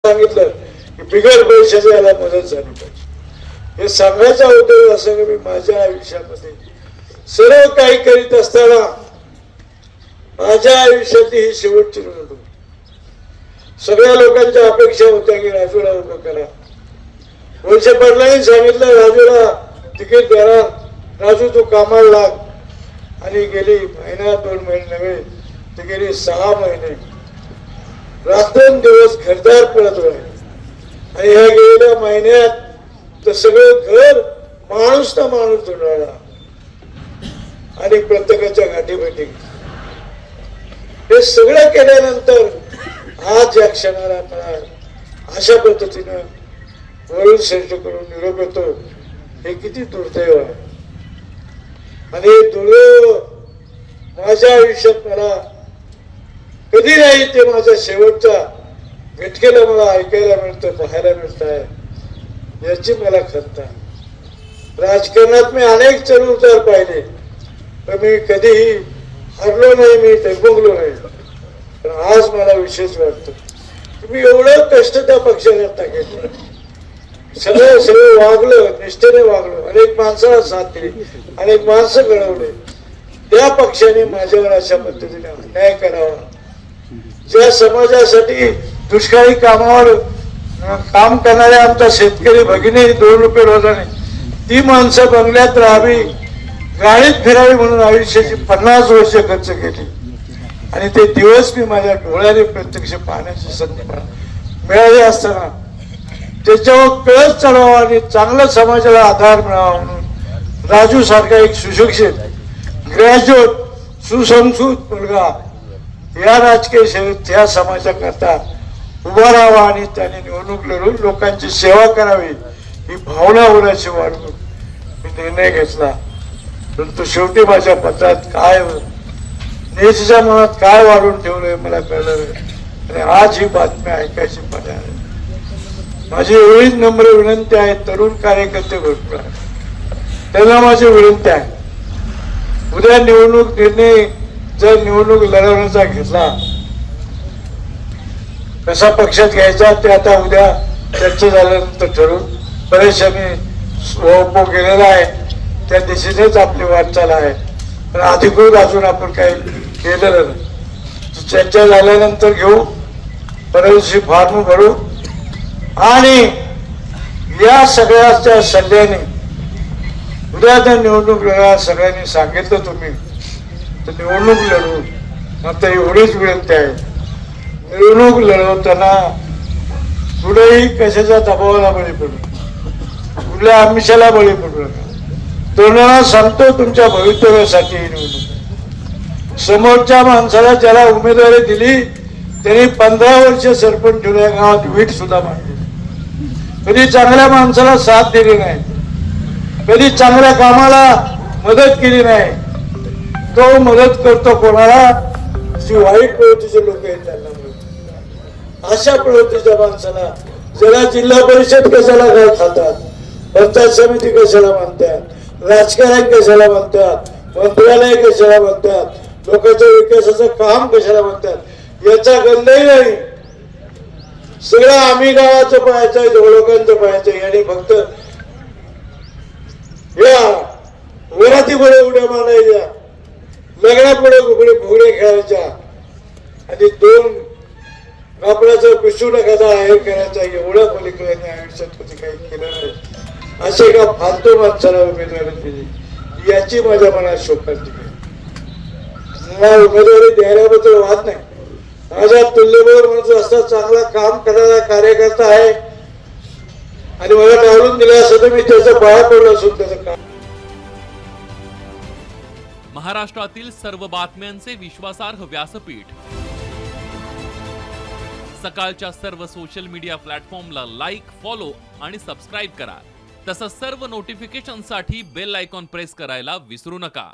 सांगितलं की बिगर पैशाची याला मदत झाली पाहिजे। हे सांगायचा उद्देश असा की मी माझ्या आयुष्यामध्ये सर्व काही करीत असताना माझ्या आयुष्यातली ही शेवटची निवडणूक। सगळ्या लोकांच्या अपेक्षा होत्या की राजूला उभं करा। वळसे पाटलांनी सांगितलं राजूला तिकीट देणार, राजू तू कामाला लाग। आणि गेली महिना 2 महिने नव्हे तर गेली 6 महिने रात्रंदिवस घरदार पडत राहिले। आणि ह्या गेलेल्या महिन्यात तर सगळं घर माणूस ना माणूस धुंडाळला आणि प्रत्येकाच्या गाठीभेटी। हे सगळं केल्यानंतर आज या क्षणाला मला अशा पद्धतीनं वरुण शेट्टीकडून निरोप येतो, हे किती दुर्दैव आहे। आणि दुर्दैव माझ्या आयुष्यात मला कधी नाही ते माझ्या शेवटच्या घटकेला मला ऐकायला मिळतं, पाहायला मिळत आहे, याची मला खंत आहे। राजकारणात मी अनेक चढउतार पाहिले पण मी कधीही हरलो नाही, मी डगमगलो नाही। पण आज मला विशेष वाटतं मी एवढं कष्ट त्या पक्षाकरता घेतलं, सगळं वागलं, निष्ठेने वागलो, अनेक माणसाला साथ दिली, अनेक माणसं घडवले। त्या पक्षाने माझ्यावर अशा पद्धतीने अन्याय करावा, ज्या समाजासाठी दुष्काळी कामावर काम करणाऱ्या आमचा शेतकरी भगिनी 2 रुपये रोजाने ती माणसं बंगल्यात राहावी, गाडीत फिरावी म्हणून आयुष्याची 50 वर्ष खर्च केली। आणि ते दिवस मी माझ्या डोळ्याने प्रत्यक्ष पाहण्याची संधी मिळाली असताना त्याच्यावर कळस चढवावा आणि चांगला समाजाला आधार मिळावा म्हणून राजू सारखा एक सुशिक्षित ग्रॅज्युएट सुसंस्कृत मुलगा या राजकीय सेवेत त्या समाजाकरता उभा राहावा आणि त्याने निवडणूक लढून लोकांची सेवा करावी ही भावना होण्याची वाढून मी निर्णय घेतला। परंतु शेवटी माझ्या पत्रात काय नेत्याच्या मनात काय वाढून ठेवलंय मला कळलं नाही आणि आज ही बातमी ऐकायची पाहिजे। माझी एवढीच नम्र विनंती आहे, तरुण कार्यकर्ते भरपूर आहेत, त्यांना माझी विनंती आहे, उद्या निवडणूक निर्णय जर निवडणूक लढवण्याचा घेतला, कसा पक्षात घ्यायचा ते आता उद्या चर्चा झाल्यानंतर ठरवून बरेचशा गेलेला आहे, त्या दिशेनेच आपली वाटचाल आहे। पण अधिकृत अजून आपण काही केलेलं नाही। चर्चा झाल्यानंतर घेऊ, बरेचशी फॉर्म भरू आणि या सगळ्याच्या सल्ल्याने उद्या तर निवडणूक लढा सगळ्यांनी सांगितलं तुम्ही तर निवडणूक लढू। मात्र एवढीच विनंती आहे, निवडणूक लढवताना कुठेही कशाच्या दबावाला बळी पडू, कुठल्या आमिषाला बळी पडू नका। तरुणांना सांगतो तुमच्या भवितव्यासाठी ही निवडणूक। समोरच्या माणसाला ज्याला उमेदवारी दिली त्यांनी 15 वर्ष सरपंच ठेवलं, या गावात वीट सुद्धा मांडली, कधी चांगल्या माणसाला साथ दिली नाही, कधी चांगल्या कामाला मदत केली नाही। तो मदत करतो कोणाला, जी वाईट प्रवृत्तीचे लोक आहेत त्यांना मदत। अशा प्रवृत्तीच्या माणसाला जरा जिल्हा परिषद कशाला काय खातात, पंचायत समिती कशाला मानतात, राजकारण कशाला म्हणतात, मंत्रालय कशाला म्हणतात, लोकांच्या विकासाचं काम कशाला म्हणतात, याचा गंधही नाही। सगळं आम्ही गावाचं पाहायचं, लोकांचं पाहायचं, आणि फक्त या वरातीपुढे उड्या मारायच्या, लग्नापुढे फुगडे खेळायच्या आणि 2 कापडाचं पिशू नकाचा आहेर करायचा, एवढ्या पलीकडे आयुष्यात कधी काही केलं नाही। असे का फालतू माणसाला उमेदवारी दिली, याची माझ्या मनात शोक आहे। मला उमेदवारी द्यायल्याबद्दल वाद नाही, माझ्या तुल्यबळ म्हणत असता चांगला काम करणारा कार्यकर्ता आहे आणि मला डावलून दिला असं तर मी त्याचा पाया पडलो असून त्याचं काम। महाराष्ट्रातील सर्व बातम्यांचे विश्वासार्ह व्यासपीठ, सकाळच्या सर्व सोशल मीडिया प्लॅटफॉर्मला लाईक, फॉलो आणि सबस्क्राईब करा। तसंच सर्व नोटिफिकेशनसाठी बेल आयकॉन प्रेस करायला विसरू नका।